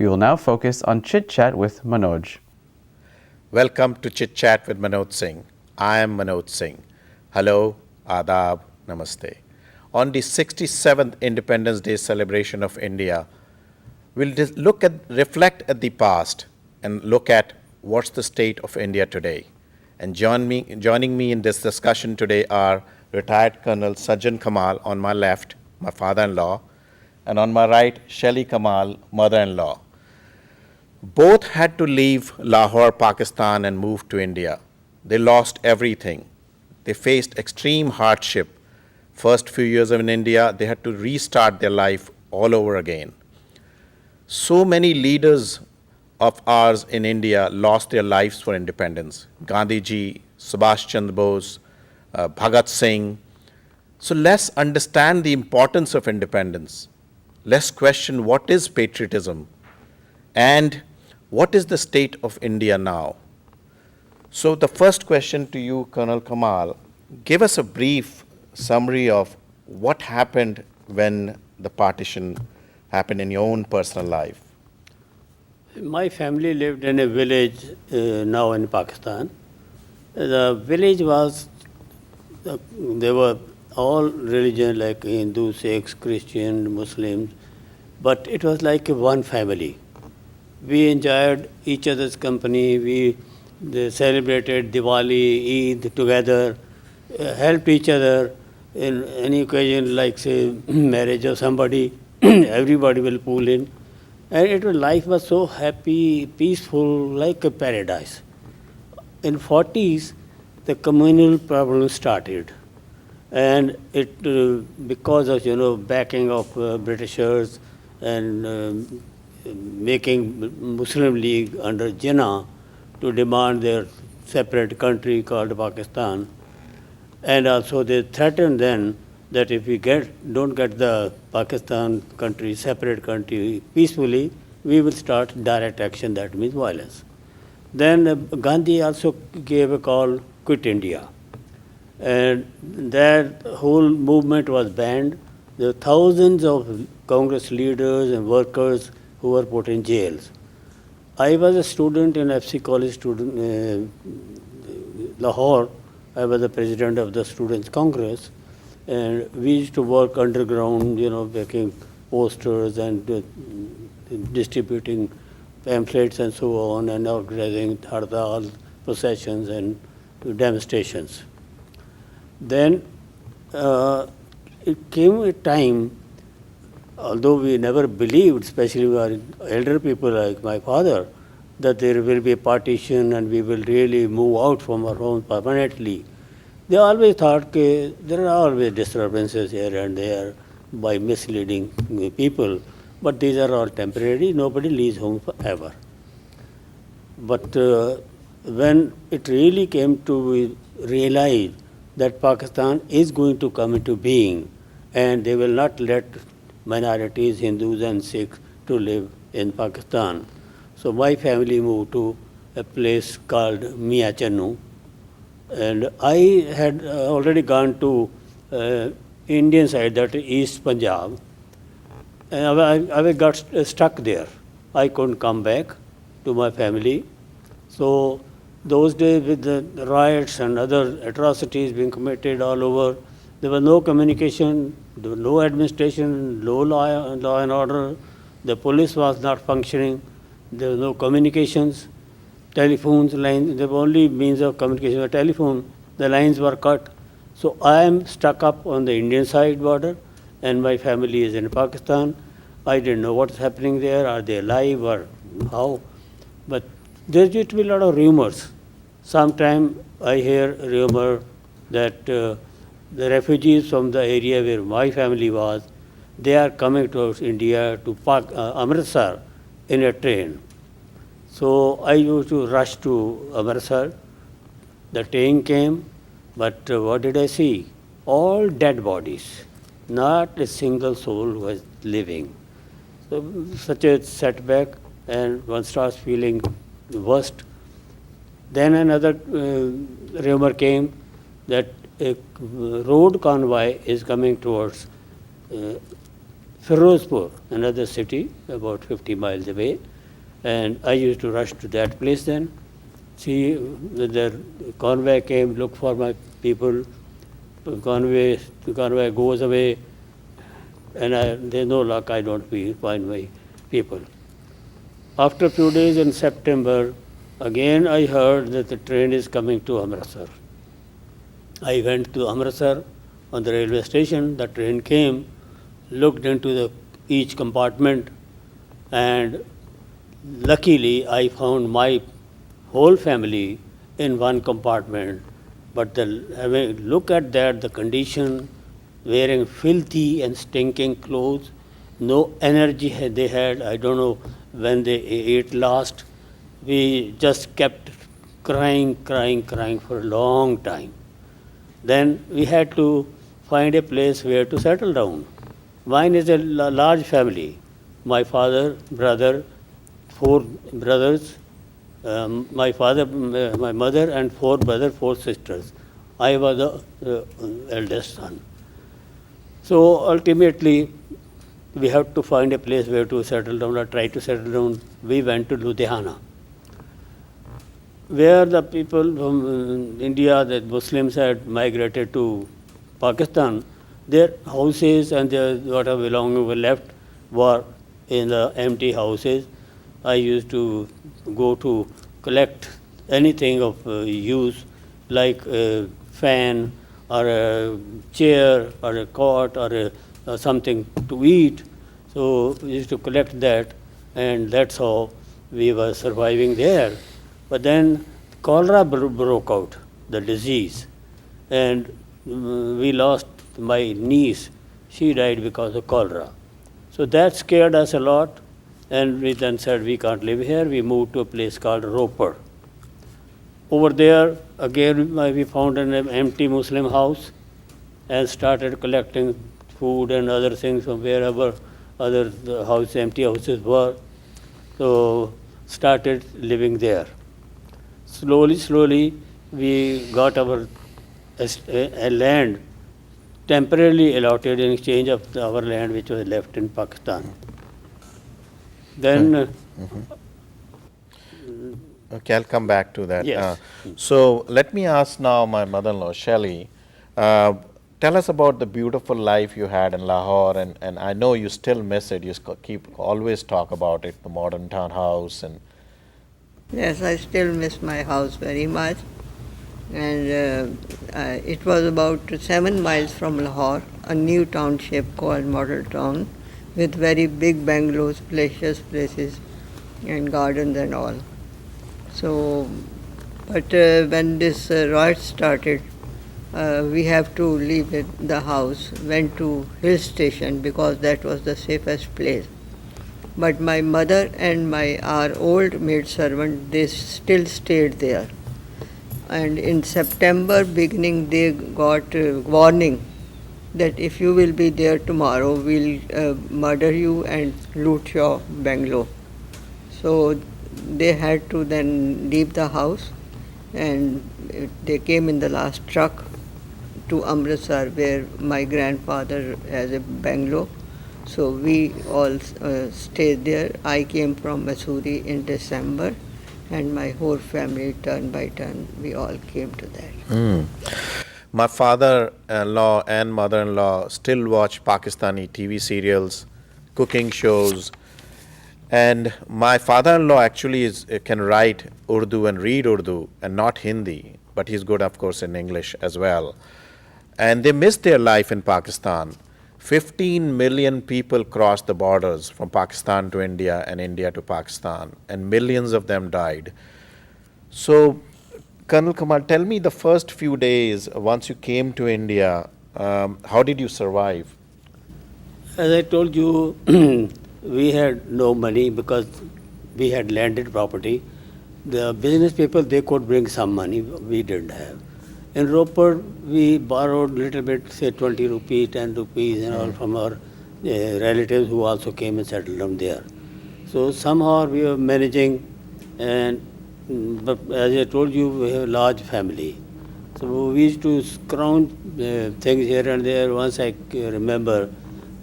We will now focus on Chit Chat with Manoj. Welcome to Chit Chat with Manoj Singh. I am Manoj Singh. Hello, Adab, Namaste. On the 67th Independence Day celebration of India, we'll reflect at the past and look at what's the state of India today. And joining me in this discussion today are retired Colonel Sajjan Kamal on my left, my father-in-law, and on my right, Shelly Kamal, mother-in-law. Both had to leave Lahore, Pakistan, and move to India. They lost everything. They faced extreme hardship. First few years in India, they had to restart their life all over again. So many leaders of ours in India lost their lives for independence. Gandhi ji, Subhash Chandra Bose, Bhagat Singh. So let's understand the importance of independence. Let's question what is patriotism and what is the state of India now? So the first question to you, Colonel Kamal, give us a brief summary of what happened when the partition happened in your own personal life. My family lived in a village now in Pakistan. The village was, they were all religions like Hindu, Sikhs, Christian, Muslims, but it was like one family. We enjoyed each other's company. They celebrated Diwali, Eid together, helped each other in any occasion like say marriage of somebody. Everybody will pull in. And life was so happy, peaceful, like a paradise. In 40s, the communal problem started. And it, because of, backing of Britishers and making Muslim League under Jinnah to demand their separate country called Pakistan. And also they threatened then that if we don't get the Pakistan country, separate country peacefully, we will start direct action, that means violence. Then Gandhi also gave a call, quit India. And that whole movement was banned. There were thousands of Congress leaders and workers who were put in jails. I was a student in FC College Lahore. I was the president of the Students' Congress. And we used to work underground, making posters and distributing pamphlets and so on, and organizing hardal processions and demonstrations. Then it came a time, although we never believed, especially our elder people like my father, that there will be a partition and we will really move out from our home permanently. They always thought that there are always disturbances here and there by misleading people, but these are all temporary. Nobody leaves home forever. But when it really came to realize that Pakistan is going to come into being and they will not let minorities, Hindus and Sikhs, to live in Pakistan. So my family moved to a place called Miachanu. And I had already gone to Indian side, that is East Punjab. And I got stuck there. I couldn't come back to my family. So those days with the riots and other atrocities being committed all over, there was no communication, there was no administration, no law and order. The police was not functioning. There was no communications. Telephones, lines, the only means of communication were telephone. The lines were cut. So I am stuck up on the Indian side border and my family is in Pakistan. I didn't know what's happening there, are they alive or how. But there used to be a lot of rumors. Sometime I hear a rumor that the refugees from the area where my family was, they are coming towards India to Amritsar in a train. So I used to rush to Amritsar. The train came, but what did I see? All dead bodies, not a single soul was living. So such a setback, and one starts feeling the worst. Then another rumor came that a road convoy is coming towards Firozpur, another city about 50 miles away. And I used to rush to that place then. See, the convoy came, look for my people. The convoy goes away, and there's no luck, I don't find my people. After a few days in September, again I heard that the train is coming to Amritsar. I went to Amritsar on the railway station. The train came, looked into each compartment, and luckily I found my whole family in one compartment. But look at that, the condition, wearing filthy and stinking clothes, no energy they had. I don't know when they ate last. We just kept crying for a long time. Then we had to find a place where to settle down. Mine is a large family. My father, brother, 4 brothers, my mother, and 4 brothers, 4 sisters. I was the eldest son. So ultimately, we had to find a place where to settle down or try to settle down. We went to Ludhiana, where the people from India, the Muslims, had migrated to Pakistan. Their houses and their whatever belongings were left were in the empty houses. I used to go to collect anything of use, like a fan or a chair or a cot or something to eat. So we used to collect that, and that's how we were surviving there. But then cholera broke out, the disease, and we lost my niece. She died because of cholera. So that scared us a lot, and we then said we can't live here. We moved to a place called Ropar. Over there, again, we found an empty Muslim house and started collecting food and other things from wherever other empty houses were. So started living there. Slowly, we got our a land temporarily allotted in exchange of our land which was left in Pakistan. Then Okay, I'll come back to that. Yes. So let me ask now my mother-in-law, Shelley, tell us about the beautiful life you had in Lahore, and I know you still miss it. You always talk about it, the modern townhouse. And Yes, I still miss my house very much. And it was about 7 miles from Lahore, a new township called Model Town, with very big bungalows, spacious places, and gardens and all. So, but when this riot started, we have to leave the house, went to hill station because that was the safest place. But my mother and our old maid servant, they still stayed there. And in September beginning, they got warning that if you will be there tomorrow, we'll murder you and loot your bungalow. So they had to then leave the house, and they came in the last truck to Amritsar, where my grandfather has a bungalow. So we all stayed there. I came from Missouri in December, and my whole family, turn by turn, we all came to that. my father-in-law and mother-in-law still watch Pakistani TV serials, cooking shows, and my father-in-law actually can write Urdu and read Urdu and not Hindi, but he's good, of course, in English as well. And they missed their life in Pakistan. 15 million people crossed the borders from Pakistan to India and India to Pakistan, and millions of them died. So, Colonel Kamal, tell me the first few days once you came to India, how did you survive? as I told you, we had no money because we had landed property. The business people, they could bring some money, we didn't have. In Ropar, we borrowed little bit, say 20 rupees, 10 rupees and all from our relatives who also came and settled down there. So somehow we were managing, and but as I told you, we have a large family. So we used to scrounge things here and there. Once I remember,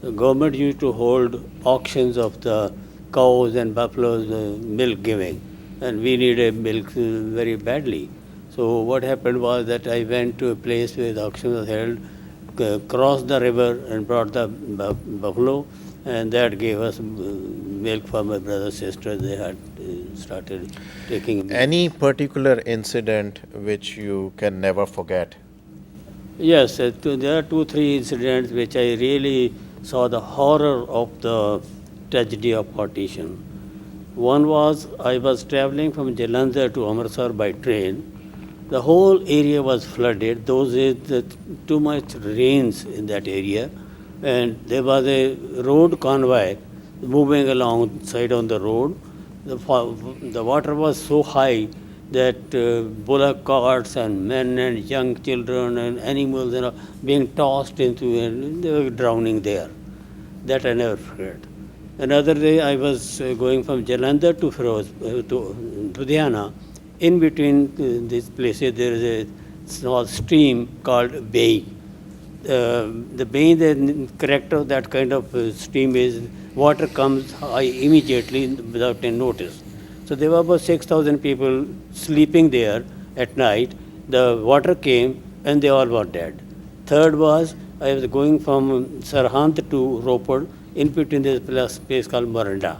the government used to hold auctions of the cows and buffaloes milk giving, and we needed milk very badly. So what happened was that I went to a place where the auction was held, crossed the river and brought the buffalo, and that gave us milk for my brother, sister. They had started taking milk. Any particular incident which you can never forget? Yes, there are 2-3 incidents which I really saw the horror of the tragedy of partition. One was I was traveling from Jalandhar to Amritsar by train. The whole area was flooded. Those days, too much rains in that area, and there was a road convoy moving alongside on the road. The water was so high that bullock carts and men and young children and animals being tossed into, and they were drowning there. That I never forget. Another day I was going from Jalandhar to to Ludhiana. In between these places there is a small stream called Bay. The Bay, the character of that kind of stream is water comes high immediately without any notice. So there were about 6,000 people sleeping there at night. The water came and they all were dead. Third was I was going from Sarhant to Ropar. In between this place called Moranda.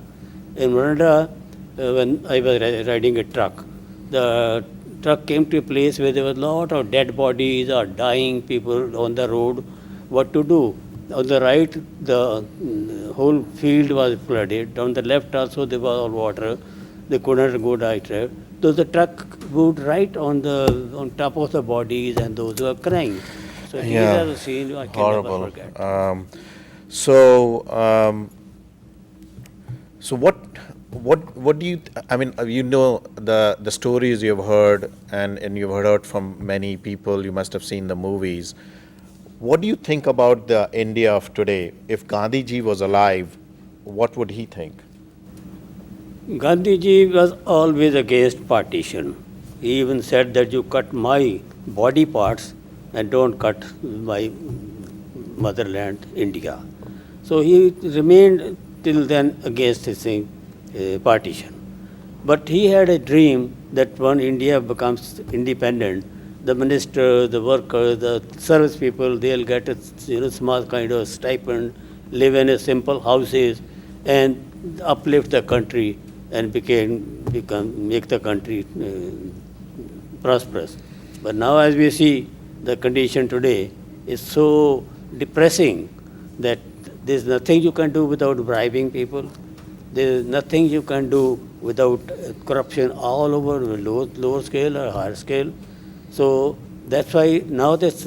In Moranda, when I was riding a truck, the truck came to a place where there was a lot of dead bodies or dying people on the road. What to do? On the right, the whole field was flooded. On the left also there was all water. They couldn't go right. So the truck moved right on top of the bodies and those who were crying. So these are the scenes I can Horrible. never forget. So what do you? I mean, you know the stories you've heard, and you've heard from many people. You must have seen the movies. What do you think about the India of today? If Gandhiji was alive, what would he think? Gandhiji was always against partition. He even said that you cut my body parts and don't cut my motherland, India. So he remained till then against this thing, partition. But he had a dream that when India becomes independent, the minister, the workers, the service people, they'll get a small kind of stipend, live in a simple houses, and uplift the country and make the country prosperous. But now, as we see, the condition today is so depressing that there's nothing you can do without bribing people. There's nothing you can do without corruption all over, lower scale or higher scale. So that's why now this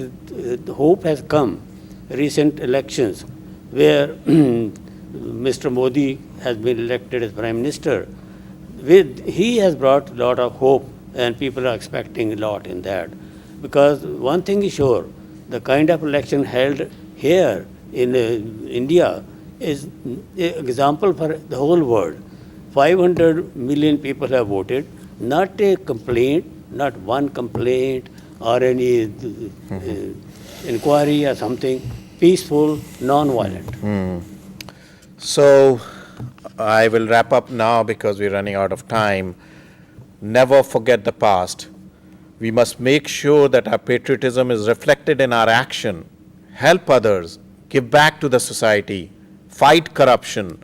hope has come. Recent elections where Mr. Modi has been elected as Prime Minister, he has brought a lot of hope, and people are expecting a lot in that. Because one thing is sure, the kind of election held here in India is an example for the whole world. 500 million people have voted, not a complaint, not one complaint or any inquiry or something, peaceful, non-violent. So I will wrap up now because we're running out of time. Never forget the past. We must make sure that our patriotism is reflected in our action, help others, give back to the society, fight corruption.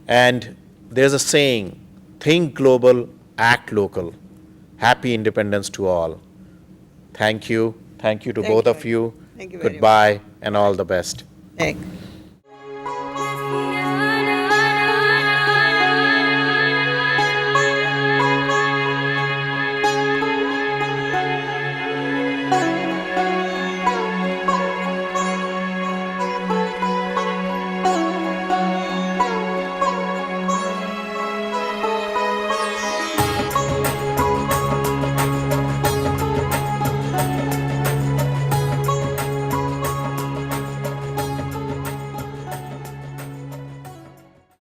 And there's a saying, think global, act local. Happy independence to all. Thank you. Thank you to both of you. Thank you very much. Goodbye and all the best. Thanks.